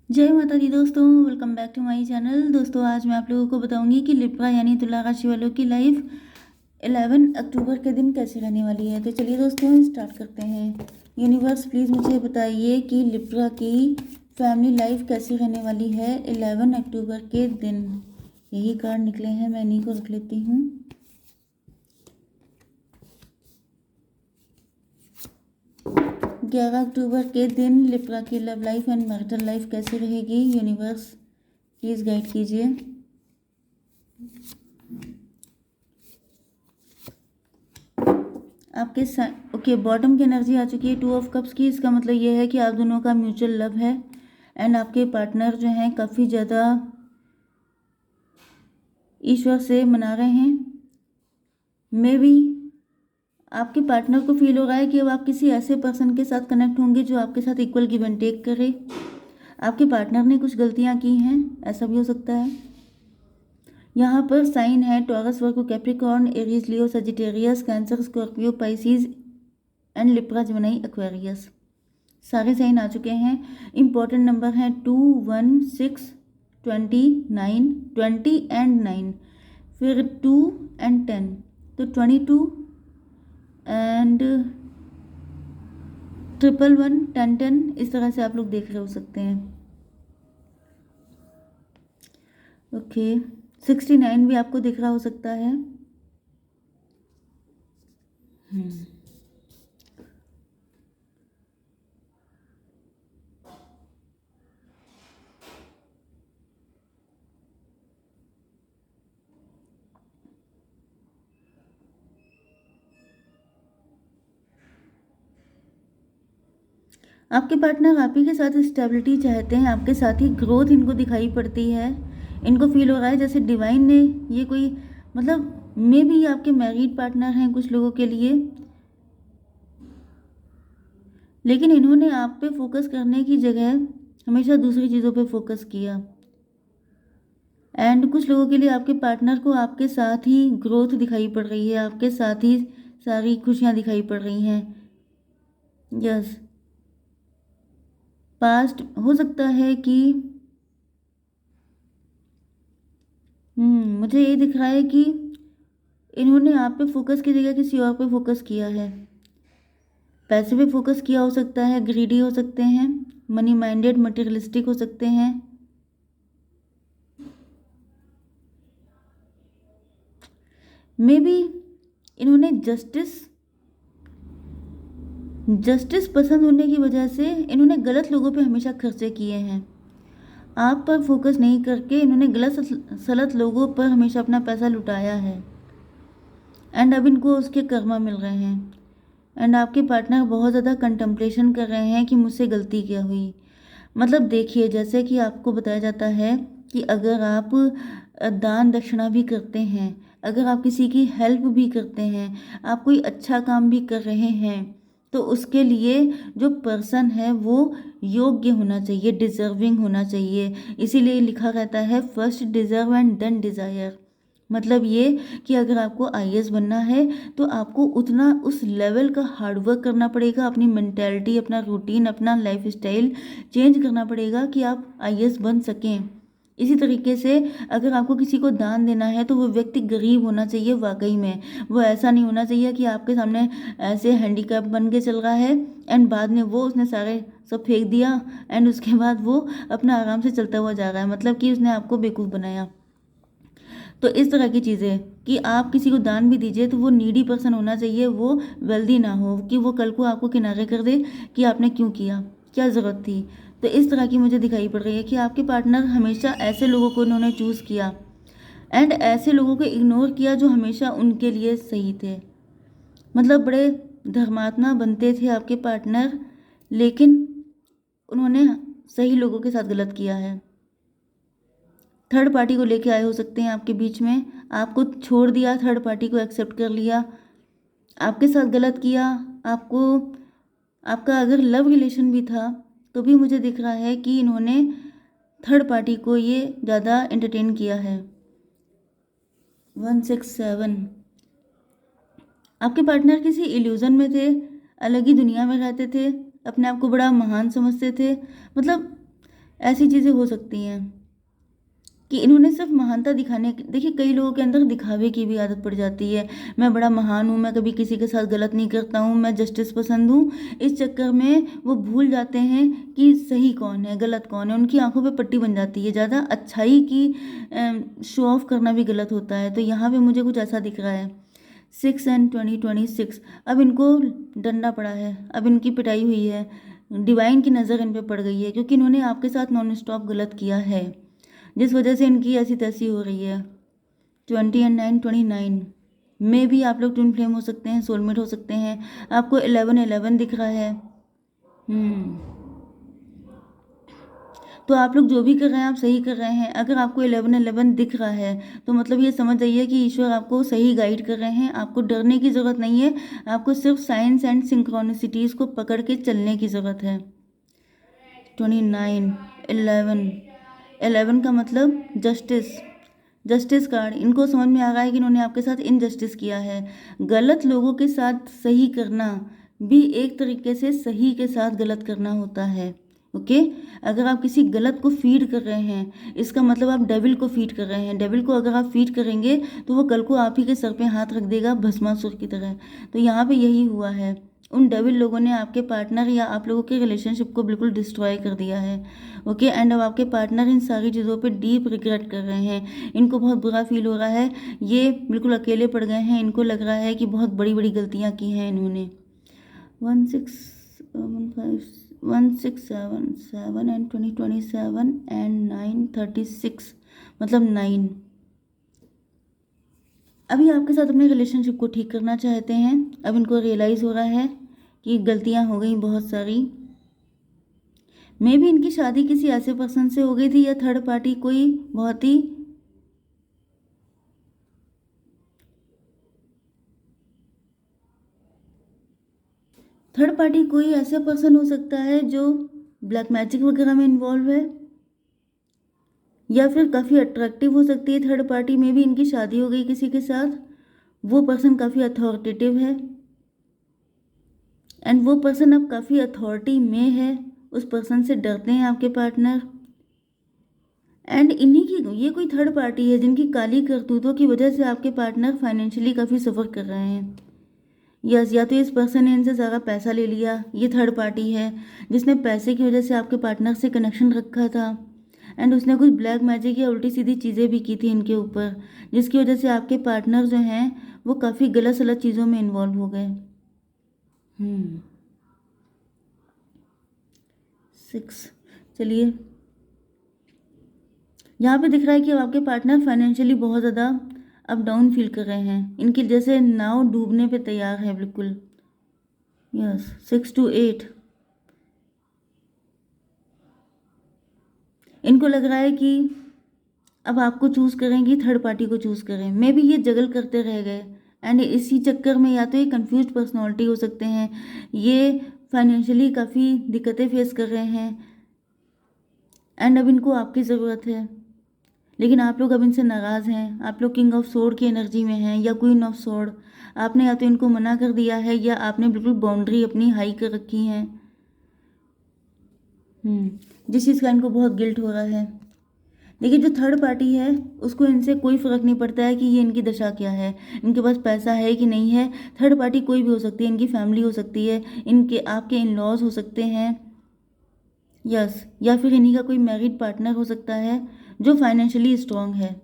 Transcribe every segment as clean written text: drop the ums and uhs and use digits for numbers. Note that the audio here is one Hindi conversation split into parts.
जय माता दी दोस्तों, welcome back to my channel. दोस्तों आज मैं आप लोगों को बताऊंगी कि लिब्रा यानी तुला राशि वालों की लाइफ 11 अक्टूबर के दिन कैसे रहने वाली है। तो चलिए दोस्तों स्टार्ट करते हैं। यूनिवर्स प्लीज़ मुझे बताइए कि लिब्रा की फैमिली लाइफ कैसी रहने वाली है 11 अक्टूबर के दिन। यही कार्ड निकले हैं, मैं इन्हीं को रख लेती हूँ। 11 अक्टूबर के दिन लिब्रा की love life and marital life कैसी रहेगी, यूनिवर्स प्लीज़ गाइड कीजिए। आपके ओके, बॉटम की एनर्जी आ चुकी है 2 ऑफ कप्स की। इसका मतलब ये है कि आप दोनों का म्यूचुअल लव है एंड आपके पार्टनर जो हैं काफ़ी ज़्यादा ईश्वर से मना रहे हैं। मे बी आपके पार्टनर को फील हो रहा है कि अब आप किसी ऐसे पर्सन के साथ कनेक्ट होंगे जो आपके साथ इक्वल गिव एंड टेक करे। आपके पार्टनर ने कुछ गलतियां की हैं, ऐसा भी हो सकता है। यहाँ पर साइन है taurus, Virgo, Capricorn, Aries, Leo, Sagittarius, cancer, Scorpio, Pisces and Libra, Gemini, Aquarius. सारे साइन आ चुके हैं। इम्पॉर्टेंट नंबर हैं 2, 1, 6, 29, 20 एंड 9, फिर 2 एंड 10। तो 22 एंड 111, 10, 10 इस तरह से आप लोग देख रहे हो सकते हैं। ओके, 69 भी आपको दिख रहा हो सकता है। आपके पार्टनर आप ही के साथ स्टेबिलिटी चाहते हैं, आपके साथ ही ग्रोथ इनको दिखाई पड़ती है। इनको फील हो रहा है जैसे डिवाइन ने ये कोई मतलब मे भी आपके मैरिड पार्टनर हैं कुछ लोगों के लिए, लेकिन इन्होंने आप पे फोकस करने की जगह हमेशा दूसरी चीज़ों पे फोकस किया। एंड कुछ लोगों के लिए आपके पार्टनर को आपके साथ ही ग्रोथ दिखाई पड़ रही है, आपके साथ ही सारी खुशियाँ दिखाई पड़ रही हैं। यस, पास्ट हो सकता है कि मुझे ये दिख रहा है कि इन्होंने आप पे फोकस की जगह किसी और पे फोकस किया है। पैसे पे फोकस किया हो सकता है, ग्रीडी हो सकते हैं, मनी माइंडेड, मटेरियलिस्टिक हो सकते हैं। मे बी इन्होंने जस्टिस पसंद होने की वजह से इन्होंने गलत लोगों पे हमेशा खर्चे किए हैं। आप पर फोकस नहीं करके इन्होंने गलत सलत लोगों पर हमेशा अपना पैसा लुटाया है एंड अब इनको उसके कर्मा मिल रहे हैं। एंड आपके पार्टनर बहुत ज़्यादा कंटम्पलेशन कर रहे हैं कि मुझसे गलती क्या हुई। मतलब देखिए, जैसे कि आपको बताया जाता है कि अगर आप दान दक्षिणा भी करते हैं, अगर आप किसी की हेल्प भी करते हैं, आप कोई अच्छा काम भी कर रहे हैं, तो उसके लिए जो पर्सन है वो योग्य होना चाहिए, डिज़र्विंग होना चाहिए। इसीलिए लिखा रहता है first deserve and then desire. मतलब ये कि अगर आपको आईएएस बनना है तो आपको उतना उस लेवल का हार्डवर्क करना पड़ेगा, अपनी मेंटेलिटी, अपना रूटीन, अपना लाइफस्टाइल चेंज करना पड़ेगा कि आप आईएएस बन सकें। इसी तरीके से अगर आपको किसी को दान देना है तो वो व्यक्ति गरीब होना चाहिए वाकई में। वो ऐसा नहीं होना चाहिए कि आपके सामने ऐसे हैंडीकैप बन के चल रहा है एंड बाद में वो उसने सारे सब फेंक दिया एंड उसके बाद वो अपना आराम से चलता हुआ जा रहा है, मतलब कि उसने आपको बेवकूफ़ बनाया। तो इस तरह की चीज़ें कि आप किसी को दान भी दीजिए तो वो नीडी पर्सन होना चाहिए, वो वेल्दी ना हो कि वो कल को आपको किनारे कर दे कि आपने क्यों किया, क्या ज़रूरत थी। तो इस तरह की मुझे दिखाई पड़ रही है कि आपके पार्टनर हमेशा ऐसे लोगों को उन्होंने चूज़ किया एंड ऐसे लोगों को इग्नोर किया जो हमेशा उनके लिए सही थे। मतलब बड़े धर्मात्मा बनते थे आपके पार्टनर, लेकिन उन्होंने सही लोगों के साथ गलत किया है। थर्ड पार्टी को लेके आए हो सकते हैं आपके बीच में, आपको छोड़ दिया, थर्ड पार्टी को एक्सेप्ट कर लिया, आपके साथ गलत किया। आपको आपका अगर लव रिलेशन भी था तो भी मुझे दिख रहा है कि इन्होंने थर्ड पार्टी को ये ज़्यादा एंटरटेन किया है। 167, आपके पार्टनर किसी इल्यूज़न में थे, अलग ही दुनिया में रहते थे, अपने आप को बड़ा महान समझते थे। मतलब ऐसी चीज़ें हो सकती हैं कि इन्होंने सिर्फ महानता दिखाने, देखिए कई लोगों के अंदर दिखावे की भी आदत पड़ जाती है। मैं बड़ा महान हूँ, मैं कभी किसी के साथ गलत नहीं करता हूँ, मैं जस्टिस पसंद हूँ। इस चक्कर में वो भूल जाते हैं कि सही कौन है गलत कौन है, उनकी आंखों पे पट्टी बन जाती है। ज़्यादा अच्छाई की शो ऑफ करना भी गलत होता है। तो यहाँ पे मुझे कुछ ऐसा दिख रहा है 6 एंड 2026। अब इनको डंडा पड़ा है, अब इनकी पिटाई हुई है, डिवाइन की नज़र इन पे पड़ गई है, क्योंकि इन्होंने आपके साथ नॉन स्टॉप गलत किया है, जिस वजह से इनकी ऐसी तैसी हो रही है। 20 एंड 9 29 में भी आप लोग ट्विन फ्लेम हो सकते हैं, सोलमेट हो सकते हैं। आपको 11 दिख रहा है। तो आप लोग जो भी कर रहे हैं आप सही कर रहे हैं। अगर आपको 11 दिख रहा है तो मतलब ये समझ जाइए कि ईश्वर आपको सही गाइड कर रहे हैं। आपको डरने की ज़रूरत नहीं है, आपको सिर्फ साइंस एंड सिंक्रोनिसिटीज़ को पकड़ के चलने की ज़रूरत है। 29 11 का मतलब जस्टिस, जस्टिस कार्ड। इनको समझ में आ रहा है कि इन्होंने आपके साथ इनजस्टिस किया है। गलत लोगों के साथ सही करना भी एक तरीके से सही के साथ गलत करना होता है। ओके, अगर आप किसी गलत को फीड कर रहे हैं इसका मतलब आप डेविल को फीड कर रहे हैं। डेविल को अगर आप फीड करेंगे तो वो कल को आप ही के सर पे हाथ रख देगा भस्मासुर की तरह। तो यहाँ पे यही हुआ है, उन डेविल लोगों ने आपके पार्टनर या आप लोगों के रिलेशनशिप को बिल्कुल डिस्ट्रॉय कर दिया है। ओके, एंड अब आपके पार्टनर इन सारी चीज़ों पे डीप रिग्रेट कर रहे हैं। इनको बहुत बुरा फील हो रहा है, ये बिल्कुल अकेले पड़ गए हैं। इनको लग रहा है कि बहुत बड़ी बड़ी गलतियाँ की हैं इन्होंने। 1677 एंड 2027 एंड 936 मतलब 9। अभी आपके साथ अपने रिलेशनशिप को ठीक करना चाहते हैं। अब इनको रियलाइज़ हो रहा है कि गलतियां हो गई बहुत सारी। मे भी इनकी शादी किसी ऐसे पर्सन से हो गई थी या थर्ड पार्टी कोई बहुत ही थर्ड पार्टी कोई ऐसा पर्सन हो सकता है जो ब्लैक मैजिक वगैरह में इन्वॉल्व है, या फिर काफ़ी अट्रैक्टिव हो सकती है थर्ड पार्टी में भी। इनकी शादी हो गई किसी के साथ, वो पर्सन काफ़ी अथॉरिटेटिव है एंड वो पर्सन अब काफ़ी अथॉरिटी में है। उस पर्सन से डरते हैं आपके पार्टनर। एंड इन्हीं की ये कोई थर्ड पार्टी है जिनकी काली करतूतों की वजह से आपके पार्टनर फाइनेंशियली काफ़ी सफ़र कर रहे हैं। यस, या तो इस पर्सन ने इनसे सारा पैसा ले लिया, ये थर्ड पार्टी है जिसने पैसे की वजह से आपके पार्टनर से कनेक्शन रखा था। एंड उसने कुछ ब्लैक मैजिक या उल्टी सीधी चीज़ें भी की थी इनके ऊपर, जिसकी वजह से आपके पार्टनर जो हैं वो काफ़ी गलत सलत चीज़ों में इन्वॉल्व हो गए। 6, चलिए यहाँ पे दिख रहा है कि अब आपके पार्टनर फाइनेंशियली बहुत ज़्यादा अप डाउन फील कर रहे हैं। इनकी जैसे नाव डूबने पे तैयार है बिल्कुल। Yes, 6 to 8। इनको लग रहा है कि अब आपको चूज़ करें कि थर्ड पार्टी को चूज़ करें। मे भी ये जगल करते रह गए एंड इसी चक्कर में या तो ये कंफ्यूज पर्सनालिटी हो सकते हैं, ये फाइनेंशियली काफ़ी दिक्कतें फेस कर रहे हैं एंड अब इनको आपकी ज़रूरत है। लेकिन आप लोग अब इनसे नाराज़ हैं। आप लोग किंग ऑफ सोर्ड की एनर्जी में हैं या क्वीन ऑफ सोर्ड। आपने या तो इनको मना कर दिया है या आपने बिल्कुल बाउंड्री अपनी हाई कर रखी है। जिस चीज़ का इनको बहुत गिल्ट हो रहा है। देखिए जो थर्ड पार्टी है उसको इनसे कोई फ़र्क नहीं पड़ता है कि ये इनकी दशा क्या है, इनके पास पैसा है कि नहीं है। थर्ड पार्टी कोई भी हो सकती है, इनकी फैमिली हो सकती है, इनके आपके इन लॉज हो सकते हैं। यस, या फिर इन्हीं का कोई मैरिड पार्टनर हो सकता है जो फाइनेंशियली स्ट्रांग है।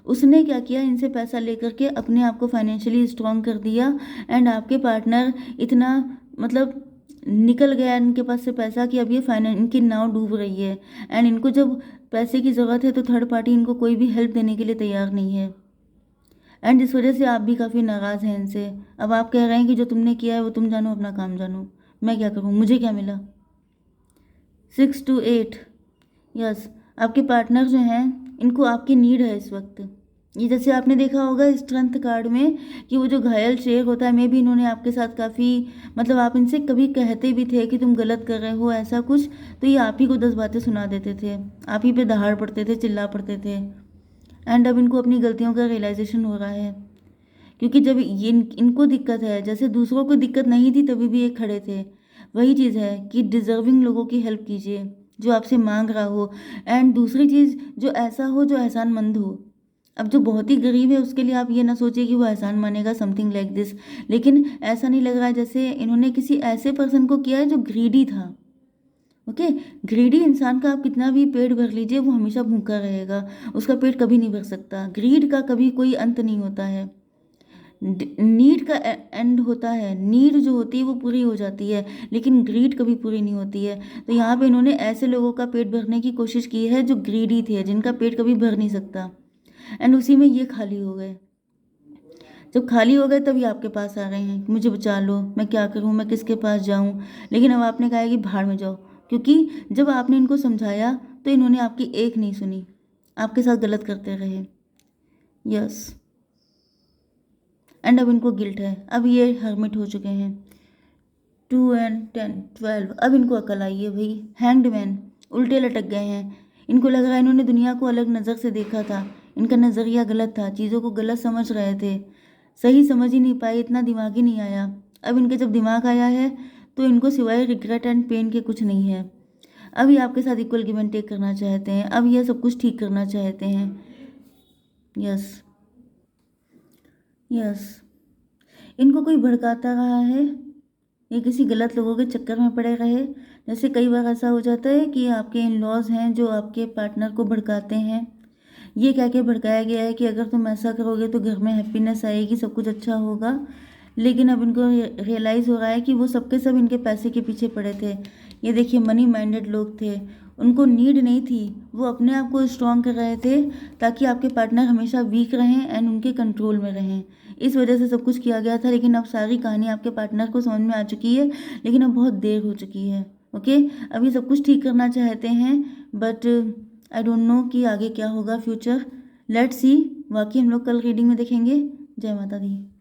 उसने क्या किया, इनसे पैसा लेकर के अपने आप को फाइनेंशियली स्ट्रांग कर दिया एंड आपके पार्टनर इतना मतलब निकल गया इनके पास से पैसा कि अब ये इनकी नाव डूब रही है एंड इनको जब पैसे की ज़रूरत है तो थर्ड पार्टी इनको कोई भी हेल्प देने के लिए तैयार नहीं है। एंड इस वजह से आप भी काफ़ी नाराज़ हैं इनसे। अब आप कह रहे हैं कि जो तुमने किया है वो तुम जानो, अपना काम जानो, मैं क्या करूँ, मुझे क्या मिला। 6 to 8। यस, आपके पार्टनर जो हैं इनको आपकी नीड है इस वक्त। ये जैसे आपने देखा होगा स्ट्रेंथ कार्ड में कि वो जो घायल शेर होता है, मे भी इन्होंने आपके साथ काफ़ी मतलब आप इनसे कभी कहते भी थे कि तुम गलत कर रहे हो ऐसा कुछ, तो ये आप ही को 10 बातें सुना देते थे, आप ही पे दहाड़ पड़ते थे, चिल्ला पड़ते थे। एंड अब इनको अपनी गलतियों का रियलाइजेशन हो रहा है, क्योंकि जब ये इनको दिक्कत है, जैसे दूसरों को दिक्कत नहीं थी तभी भी ये खड़े थे। वही चीज़ है कि डिज़र्विंग लोगों की हेल्प कीजिए, जो आपसे मांग रहा हो। एंड दूसरी चीज़, जो ऐसा हो जो एहसानमंद हो। अब जो बहुत ही गरीब है उसके लिए आप ये ना सोचिए कि वो एहसान मानेगा, समथिंग लाइक दिस। लेकिन ऐसा नहीं लग रहा है जैसे इन्होंने किसी ऐसे पर्सन को किया है जो ग्रीडी था। ओके, ग्रीडी इंसान का आप कितना भी पेट भर लीजिए, वो हमेशा भूखा रहेगा, उसका पेट कभी नहीं भर सकता। ग्रीड का कभी कोई अंत नहीं होता है, नीड का एंड होता है। नीड जो होती है वो पूरी हो जाती है, लेकिन ग्रीड कभी पूरी नहीं होती है। तो यहाँ पे इन्होंने ऐसे लोगों का पेट भरने की कोशिश की है जो ग्रीडी थे, जिनका पेट कभी भर नहीं सकता। एंड उसी में ये खाली हो गए। जब खाली हो गए तभी आपके पास आ रहे हैं कि मुझे बचा लो, मैं क्या करूं, मैं किसके पास जाऊं। लेकिन अब आपने कहा है कि भाड़ में जाओ, क्योंकि जब आपने इनको समझाया तो इन्होंने आपकी एक नहीं सुनी, आपके साथ गलत करते रहे। यस, एंड अब इनको गिल्ट है, अब ये हर्मिट हो चुके हैं। 2 एंड 10 12, अब इनको अकल आई है भाई। हैंग्ड मैन उल्टे लटक गए हैं। इनको लग रहा है इन्होंने दुनिया को अलग नज़र से देखा था, इनका नज़रिया गलत था, चीज़ों को गलत समझ रहे थे, सही समझ ही नहीं पाए, इतना दिमाग ही नहीं आया। अब इनके जब दिमाग आया है तो इनको सिवाय रिग्रेट एंड पेन के कुछ नहीं है। अब ये आपके साथ इक्वल गिव एंड टेक करना चाहते हैं, अब ये सब कुछ ठीक करना चाहते हैं। यस, यस, इनको कोई भड़काता रहा है, ये किसी गलत लोगों के चक्कर में पड़े रहे। जैसे कई बार ऐसा हो जाता है कि आपके इन लॉज हैं जो आपके पार्टनर को भड़काते हैं। ये कह के भड़काया गया है कि अगर तुम ऐसा करोगे तो घर में हैप्पीनेस आएगी, सब कुछ अच्छा होगा। लेकिन अब इनको रियलाइज़ हो रहा है कि वो सबके सब इनके पैसे के पीछे पड़े थे। ये देखिए, मनी माइंडेड लोग थे, उनको नीड नहीं थी, वो अपने आप को स्ट्रॉन्ग कर रहे थे ताकि आपके पार्टनर हमेशा वीक रहें एंड उनके कंट्रोल में रहें। इस वजह से सब कुछ किया गया था। लेकिन अब सारी कहानी आपके पार्टनर को समझ में आ चुकी है, लेकिन अब बहुत देर हो चुकी है। ओके, अभी सब कुछ ठीक करना चाहते हैं, बट आई डोंट नो कि आगे क्या होगा फ्यूचर। लेट्स सी, बाकी हम लोग कल रीडिंग में देखेंगे। जय माता दी।